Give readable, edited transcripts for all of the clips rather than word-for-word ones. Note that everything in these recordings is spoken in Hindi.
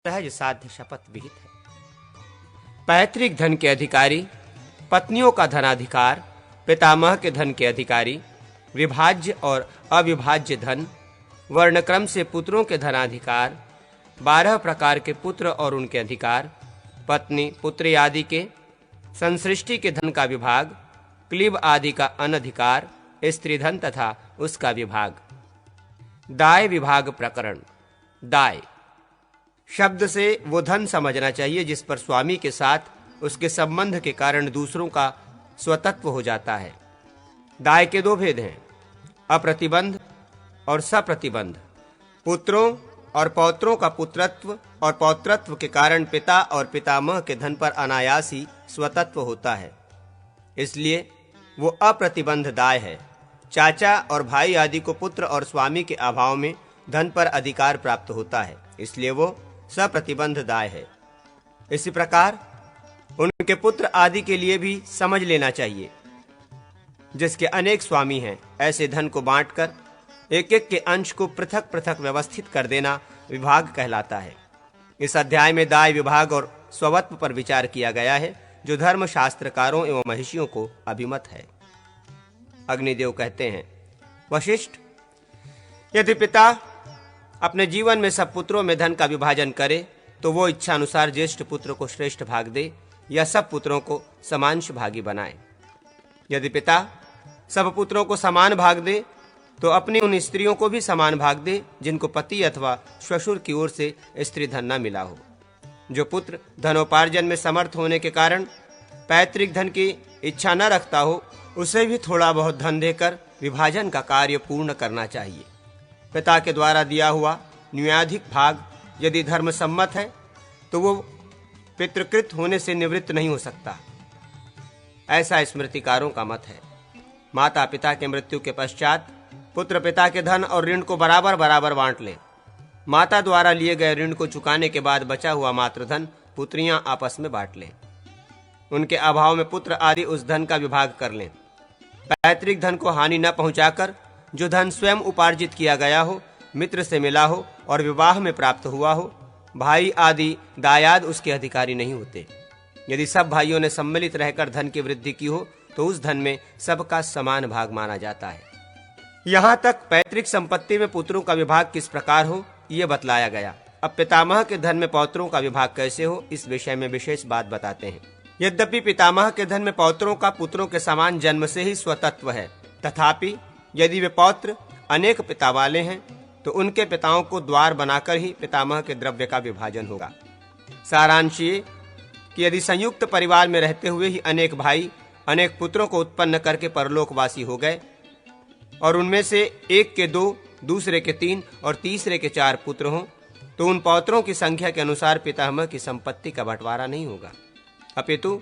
सहज साध्य शपथ विहित है। पैतृक धन के अधिकारी, पत्नियों का धनाधिकार, पितामह के धन के अधिकारी, विभाज्य और अविभाज्य धन, वर्णक्रम से पुत्रों के धनाधिकार, 12 प्रकार के पुत्र और उनके अधिकार, पत्नी पुत्री आदि के, संसृष्टि के धन का विभाग, क्लीब आदि का अनधिकार, स्त्री धन तथा उसका विभाग। दाय विभाग प्रकरण। दाय शब्द से वो धन समझना चाहिए जिस पर स्वामी के साथ उसके संबंध के कारण दूसरों का स्वतत्व हो जाता है। दाय के 2 भेद हैं, अप्रतिबंध और सप्रतिबंध। पुत्रों और पौत्रों का पुत्रत्व और पौत्रत्व के कारण पिता और पितामह के धन पर अनायास ही स्वतत्व होता है, इसलिए वो अप्रतिबंध दाय है। चाचा और भाई आदि को पुत्र और स्वामी के अभाव में धन पर अधिकार प्राप्त होता है, इसलिए वो सप्रतिबंध दाय है। इसी प्रकार उनके पुत्र आदि के लिए भी समझ लेना चाहिए। जिसके अनेक स्वामी हैं, ऐसे धन को बांटकर एक एक के अंश को पृथक पृथक व्यवस्थित कर देना विभाग कहलाता है। इस अध्याय में दाय विभाग और स्वत्व पर विचार किया गया है, जो धर्म शास्त्रकारों एवं महिषियों को अभिमत है। अग्निदेव कहते हैं, वशिष्ठ, यदि पिता अपने जीवन में सब पुत्रों में धन का विभाजन करे तो वो इच्छा अनुसार ज्येष्ठ पुत्र को श्रेष्ठ भाग दे या सब पुत्रों को समांश भागी बनाए। यदि पिता सब पुत्रों को समान भाग दे तो अपनी उन स्त्रियों को भी समान भाग दे जिनको पति अथवा श्वशुर की ओर से स्त्री धन न मिला हो। जो पुत्र धनोपार्जन में समर्थ होने के कारण पैतृक धन की इच्छा न रखता हो, उसे भी थोड़ा बहुत धन देकर विभाजन का कार्य पूर्ण करना चाहिए। पिता के द्वारा दिया हुआ न्यूनाधिक भाग यदि धर्म सम्मत है तो वो पितृकृत होने से निवृत्त नहीं हो सकता, ऐसा स्मृतिकारों का मत है। माता पिता के मृत्यु के पश्चात पुत्र पिता के धन और ऋण को बराबर बराबर बांट लें। माता द्वारा लिए गए ऋण को चुकाने के बाद बचा हुआ मातृधन पुत्रियां आपस में बांट लें। उनके अभाव में पुत्र आदि उस धन का विभाग कर लें। पैतृक धन को हानि न पहुंचाकर जो धन स्वयं उपार्जित किया गया हो, मित्र से मिला हो और विवाह में प्राप्त हुआ हो, भाई आदि दायाद उसके अधिकारी नहीं होते। यदि सब भाइयों ने सम्मिलित रहकर धन की वृद्धि की हो तो उस धन में सबका समान भाग माना जाता है। यहाँ तक पैतृक संपत्ति में पुत्रों का विभाग किस प्रकार हो यह बतलाया गया। अब पितामह के धन में पौत्रों का विभाग कैसे हो, इस विषय में विशेष बात बताते हैं। यद्यपि पितामह के धन में पौत्रों का पुत्रों के समान जन्म से ही स्वतत्व है, तथापि यदि वे पौत्र अनेक पिता वाले हैं तो उनके पिताओं को द्वार बनाकर ही पितामह के द्रव्य का विभाजन होगा। सारांश ये कि यदि संयुक्त परिवार में रहते हुए ही अनेक भाई अनेक पुत्रों को उत्पन्न करके परलोकवासी हो गए और उनमें से एक के 2, दूसरे के 3 और तीसरे के 4 पुत्र हों, तो उन पौत्रों की संख्या के अनुसार पितामह की संपत्ति का बंटवारा नहीं होगा, अपितु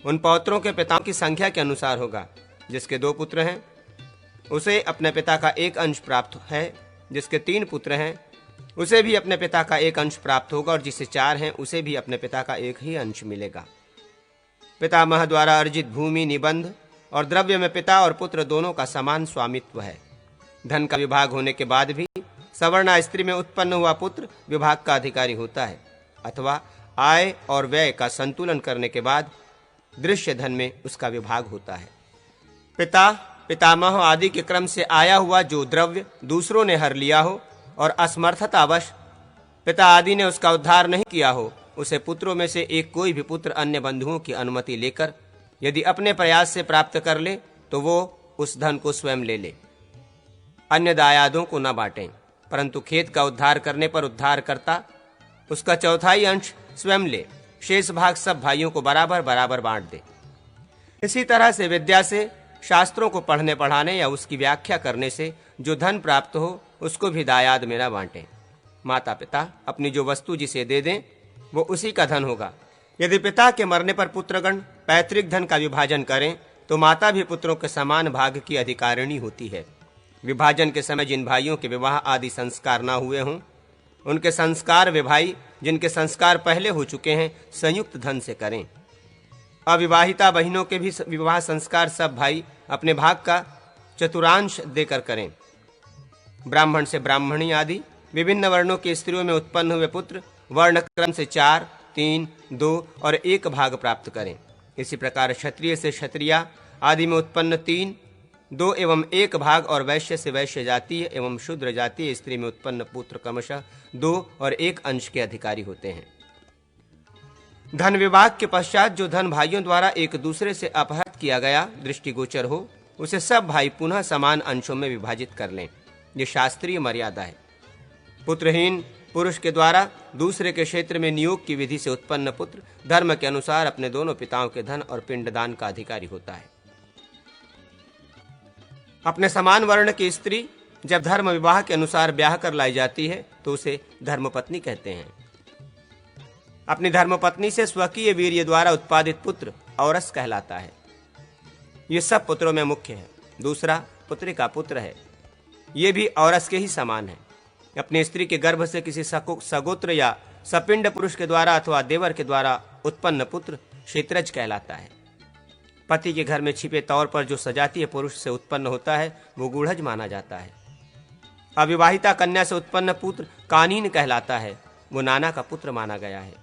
उन पौत्रों के पिताओं की संख्या के अनुसार होगा। जिसके 2 पुत्र हैं उसे अपने पिता का 1 अंश प्राप्त है, जिसके 3 पुत्र हैं उसे भी अपने पिता का 1 अंश प्राप्त होगा और जिससे 4 हैं उसे भी अपने पिता का 1 ही अंश मिलेगा। पितामह द्वारा अर्जित भूमि, निबंध और द्रव्य में पिता और पुत्र दोनों का समान स्वामित्व है। धन का विभाग होने के बाद भी सवर्णा स्त्री में उत्पन्न हुआ पुत्र विभाग का अधिकारी होता है, अथवा आय और व्यय का संतुलन करने के बाद दृश्य धन में उसका विभाग होता है। पिता पितामह आदि के क्रम से आया हुआ जो द्रव्य दूसरों ने हर लिया हो और असमर्थतावश पिता आदि ने उसका उद्धार नहीं किया हो, उसे पुत्रों में से एक कोई भी पुत्र अन्य बंधुओं की अनुमति लेकर यदि अपने प्रयास से प्राप्त कर ले तो वो उस धन को स्वयं ले ले। अन्य दायादों को न बांटें, परंतु खेत का उद्धार करने पर उद्धारकर्ता उसका 1/4 अंश स्वयं ले, शेष भाग सब भाइयों को बराबर बराबर बांट दे। इसी तरह से विद्या से, शास्त्रों को पढ़ने पढ़ाने या उसकी व्याख्या करने से जो धन प्राप्त हो उसको भी दायाद में न बांटें। माता पिता अपनी जो वस्तु जिसे दे दें वो उसी का धन होगा। यदि पिता के मरने पर पुत्रगण पैतृक धन का विभाजन करें तो माता भी पुत्रों के समान भाग की अधिकारिणी होती है। विभाजन के समय जिन भाइयों के विवाह आदि संस्कार न हुए हों, उनके संस्कार वे भाई जिनके संस्कार पहले हो चुके हैं संयुक्त धन से करें। अविवाहिता बहनों के भी विवाह संस्कार सब भाई अपने भाग का चतुर्थांश देकर करें। ब्राह्मण से ब्राह्मणी आदि विभिन्न वर्णों की स्त्रियों में उत्पन्न हुए पुत्र वर्ण क्रम से 4, 3, 2 और 1 भाग प्राप्त करें। इसी प्रकार क्षत्रिय से क्षत्रिया आदि में उत्पन्न 3, 2 एवं 1 भाग और वैश्य से वैश्य जातीय एवं शूद्र जातीय स्त्री में उत्पन्न पुत्र क्रमशः 2 और 1 अंश के अधिकारी होते हैं। धन विभाग के पश्चात जो धन भाइयों द्वारा एक दूसरे से अपहृत किया गया दृष्टिगोचर हो, उसे सब भाई पुनः समान अंशों में विभाजित कर लें। ये शास्त्रीय मर्यादा है। पुत्रहीन पुरुष के द्वारा दूसरे के क्षेत्र में नियोग की विधि से उत्पन्न पुत्र धर्म के अनुसार अपने दोनों पिताओं के धन और पिंडदान का अधिकारी होता है। अपने समान वर्ण की स्त्री जब धर्म विवाह के अनुसार ब्याह कर लाई जाती है तो उसे धर्मपत्नी कहते हैं। अपनी धर्मपत्नी से स्वकीय वीर्य द्वारा उत्पादित पुत्र औरस कहलाता है। ये सब पुत्रों में मुख्य है। दूसरा पुत्री का पुत्र है, ये भी औरस के ही समान है। अपनी स्त्री के गर्भ से किसी सगोत्र या सपिंड पुरुष के द्वारा अथवा देवर के द्वारा उत्पन्न पुत्र क्षेत्रज कहलाता है। पति के घर में छिपे तौर पर जो सजातीय पुरुष से उत्पन्न होता है वो गूढ़ज माना जाता है। अविवाहिता कन्या से उत्पन्न पुत्र कानीन कहलाता है, वो नाना का पुत्र माना गया है।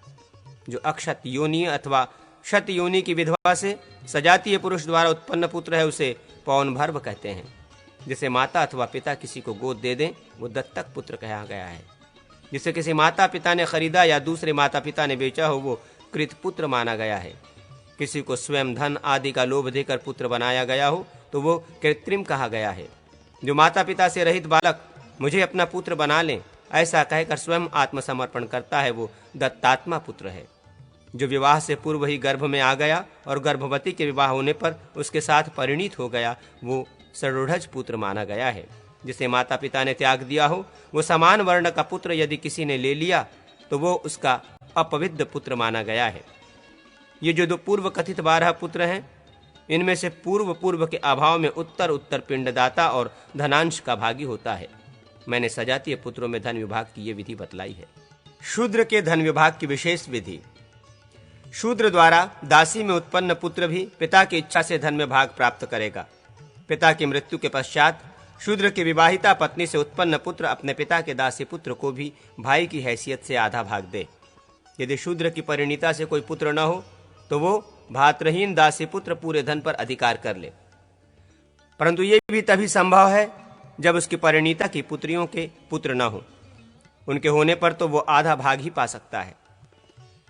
जो अक्षत योनि अथवा क्षत योनि की विधवा से सजातीय पुरुष द्वारा उत्पन्न पुत्र है उसे पौनभर्व कहते हैं। जिसे माता अथवा पिता किसी को गोद दे दें वो दत्तक पुत्र कहा गया है। जिसे किसी माता पिता ने खरीदा या दूसरे माता पिता ने बेचा हो वो कृत पुत्र माना गया है। किसी को स्वयं धन आदि का लोभ देकर पुत्र बनाया गया हो तो वो कृत्रिम कहा गया है। जो माता पिता से रहित बालक मुझे अपना पुत्र बना लें ऐसा कहकर स्वयं आत्मसमर्पण करता है वो दत्तात्मा पुत्र है। जो विवाह से पूर्व ही गर्भ में आ गया और गर्भवती के विवाह होने पर उसके साथ परिणीत हो गया वो सरूढ़ज पुत्र माना गया है। जिसे माता पिता ने त्याग दिया हो वो समान वर्ण का पुत्र यदि किसी ने ले लिया तो वो उसका अपविद्ध पुत्र माना गया है। ये जो 2 पूर्व कथित 12 पुत्र हैं इनमें से पूर्व के अभाव में उत्तर उत्तर पिंडदाता और धनांश का भागी होता है। मैंने सजातीय पुत्रों में धन विभाग की ये विधि बतलाई है। शूद्र के धन विभाग की विशेष विधि। शूद्र द्वारा दासी में उत्पन्न पुत्र भी पिता की इच्छा से धन में भाग प्राप्त करेगा। पिता की मृत्यु के पश्चात शूद्र की विवाहिता पत्नी से उत्पन्न पुत्र अपने पिता के दासी पुत्र को भी भाई की हैसियत से आधा भाग दे। यदि शूद्र की परिणीता से कोई पुत्र न हो तो वो भातृहीन दासी पुत्र पूरे धन पर अधिकार कर ले, परंतु ये भी तभी संभव है जब उसकी परिणीता की पुत्रियों के पुत्र न हो। उनके होने पर तो वो आधा भाग ही पा सकता है।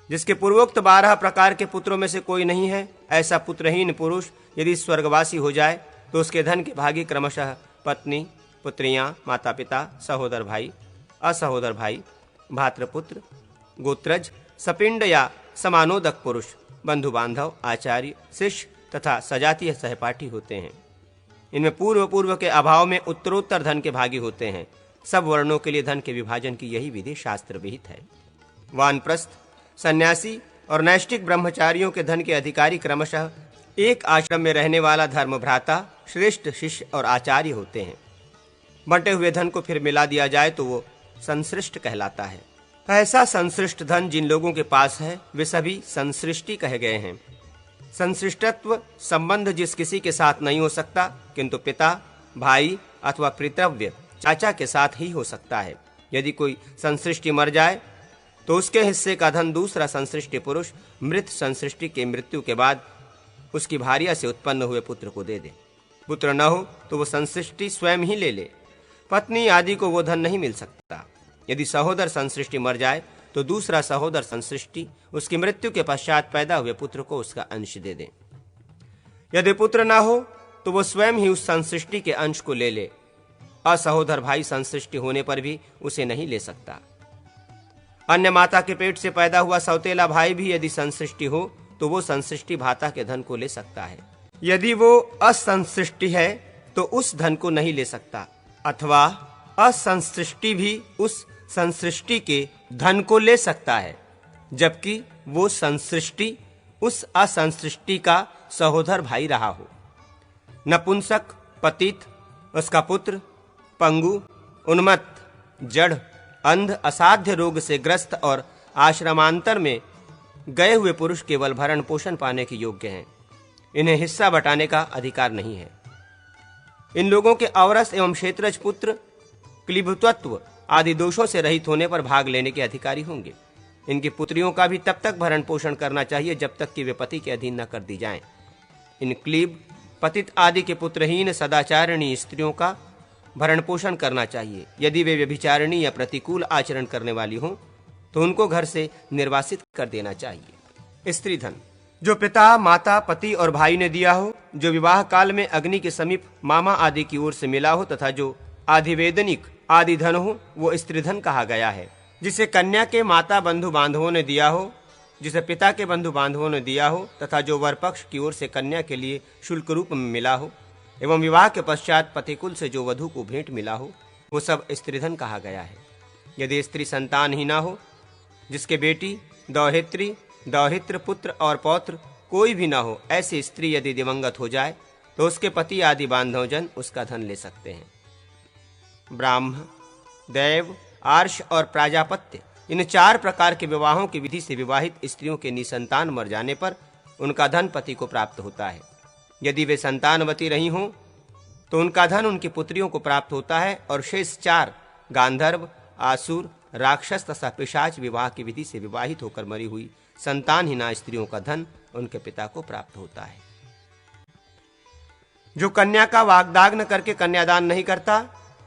जिसके पूर्वोक्त 12 प्रकार के पुत्रों में से कोई नहीं है ऐसा पुत्रहीन पुरुष यदि स्वर्गवासी हो जाए तो उसके धन के भागी क्रमशः पत्नी, पुत्रियां, माता पिता, सहोदर भाई, असहोदर भाई, भातृपुत्र, गोत्रज, सपिंड या समानोदक पुरुष, बंधु बांधव, आचार्य, शिष्य तथा सजातीय सहपाठी होते हैं। इनमें पूर्व के अभाव में उत्तरोत्तर धन के भागी होते हैं। सब वर्णों के लिए धन के विभाजन की यही विधि शास्त्र विहित है। वानप्रस्थ, सन्यासी और नैष्ठिक ब्रह्मचारियों के धन के अधिकारी क्रमशः एक आश्रम में रहने वाला धर्मभ्राता, श्रेष्ठ शिष्य और आचार्य होते हैं। बंटे हुए धन को फिर मिला दिया जाए तो वो संसृष्ट कहलाता है। ऐसा संसृष्ट धन जिन लोगों के पास है वे सभी संसृष्टि कहे गए हैं। संसृष्टत्व संबंध जिस किसी के साथ नहीं हो सकता किंतु पिता, भाई अथवा पितृव्य चाचा के साथ ही हो सकता है। यदि कोई संसृष्टि मर जाए तो उसके हिस्से का धन दूसरा संसृष्टि पुरुष मृत संसृष्टि के मृत्यु के बाद उसकी भार्या से उत्पन्न हुए पुत्र को दे दे। पुत्र न हो तो वो संसृष्टि स्वयं ही ले ले। पत्नी आदि को वो धन नहीं मिल सकता। यदि सहोदर संसृष्टि मर जाए तो दूसरा सहोदर संसृष्टि उसकी मृत्यु के पश्चात पैदा हुए पुत्र को उसका अंश दे दे। यदि पुत्र न हो तो वो स्वयं ही उस संसृष्टि के अंश को ले ले। असहोदर भाई संसृष्टि होने पर भी उसे नहीं ले सकता। अन्य माता के पेट से पैदा हुआ सौतेला भाई भी यदि संसृष्टि हो तो वो संसृष्टि भाता के धन को ले सकता है। यदि वो असंसृष्टि है तो उस धन को नहीं ले सकता, अथवा असंसृष्टि भी उस संसृष्टि के धन को ले सकता है, जबकि वो संसृष्टि उस असंसृष्टि का सहोदर भाई रहा हो। नपुंसक, पतित, उसका पुत्र, पंगु, उन्मत्त, जड़, अंध, असाध्य रोग से ग्रस्त और आश्रमांतर में गए हुए पुरुष केवल भरण पोषण पाने के योग्य हैं। इन्हें हिस्सा बटाने का अधिकार नहीं है। इन लोगों के औरस एवं क्षेत्रज पुत्र क्लीबत्व आदि दोषों से रहित होने पर भाग लेने के अधिकारी होंगे। इनकी पुत्रियों का भी तब तक भरण पोषण करना चाहिए जब तक कि वे पति के अधीन न कर दी जाएं। इन क्लीब, पतित आदि के पुत्रहीन सदाचारिणी स्त्रियों का भरण पोषण करना चाहिए। यदि वे व्यभिचारिणी या प्रतिकूल आचरण करने वाली हों तो उनको घर से निर्वासित कर देना चाहिए। स्त्री धन जो पिता, माता, पति और भाई ने दिया हो, जो विवाह काल में अग्नि के समीप मामा आदि की ओर से मिला हो तथा जो आधिवेदनिक आदि धन हो, वो स्त्री धन कहा गया है। जिसे कन्या के माता बंधु बांधवों ने दिया हो, जिसे पिता के बंधु बांधवों ने दिया हो तथा जो वर पक्ष की ओर से कन्या के लिए शुल्क रूप में मिला हो एवं विवाह के पश्चात पतिकुल से जो वधु को भेंट मिला हो, वो सब स्त्रीधन कहा गया है। यदि स्त्री संतान ही ना हो, जिसके बेटी, दौहित्री, दौहित्र, पुत्र और पौत्र कोई भी ना हो, ऐसी स्त्री यदि दिवंगत हो जाए तो उसके पति आदि बांधवजन उसका धन ले सकते हैं। ब्राह्म, दैव, आर्ष और प्राजापत्य, इन 4 प्रकार के विवाहों की विधि से विवाहित स्त्रियों के निसंतान मर जाने पर उनका धन पति को प्राप्त होता है। यदि वे संतानवती रही हों तो उनका धन उनकी पुत्रियों को प्राप्त होता है और शेष 4 गांधर्व, आसुर, राक्षस तथा पिशाच विवाह की विधि से विवाहित होकर मरी हुई संतानहीना स्त्रियों का धन उनके पिता को प्राप्त होता है। जो कन्या का वाग्दान करके कन्यादान नहीं करता,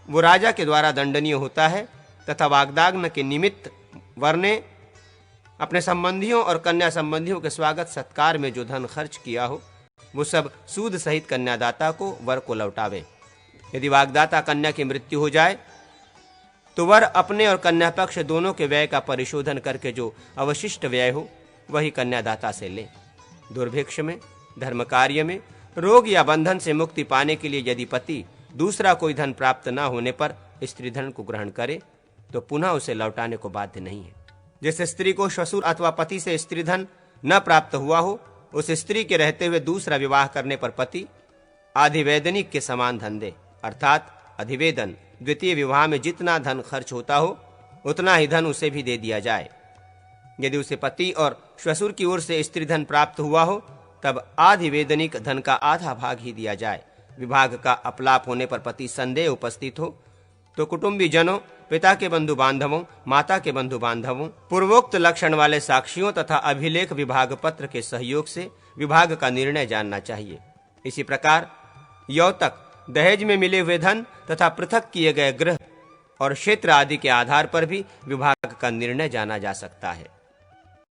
वो राजा के द्वारा दंडनीय होता है तथा वाग्दान के निमित्त वर ने अपने संबंधियों और कन्या संबंधियों के स्वागत सत्कार में जो धन खर्च किया हो, वो सब सूद सहित कन्यादाता को वर को लौटावे। यदि वाग्दाता कन्या की मृत्यु हो जाए तो वर अपने और कन्या पक्ष दोनों के व्यय का परिशोधन करके जो अवशिष्ट व्यय हो वही कन्यादाता से ले। दुर्भिक्ष में, धर्म कार्य में, रोग या बंधन से मुक्ति पाने के लिए यदि पति दूसरा कोई धन प्राप्त न होने पर स्त्री धन को ग्रहण करे तो पुनः उसे लौटाने को बाध्य नहीं है। जिस स्त्री को ससुर अथवा पति से स्त्री धन न प्राप्त हुआ हो, उस स्त्री के रहते हुए दूसरा विवाह करने पर पति आधिवेदनिक के समान धन दे, अर्थात अधिवेदन द्वितीय विवाह में जितना धन खर्च होता हो उतना ही धन उसे भी दे दिया जाए। यदि उसे पति और ससुर की ओर से स्त्री धन प्राप्त हुआ हो तब आधिवेदनिक धन का आधा भाग ही दिया जाए। विभाग का अपलाप होने पर पति संदेह उपस्थित हो तो कुटुंबी जनों, पिता के बंधु बांधवों, माता के बंधु बांधवों, पूर्वोक्त लक्षण वाले साक्षियों तथा अभिलेख विभाग पत्र के सहयोग से विभाग का निर्णय जानना चाहिए। इसी प्रकार यौतक, दहेज में मिले हुए धन तथा पृथक किए गए गृह और क्षेत्र आदि के आधार पर भी विभाग का निर्णय जाना जा सकता है।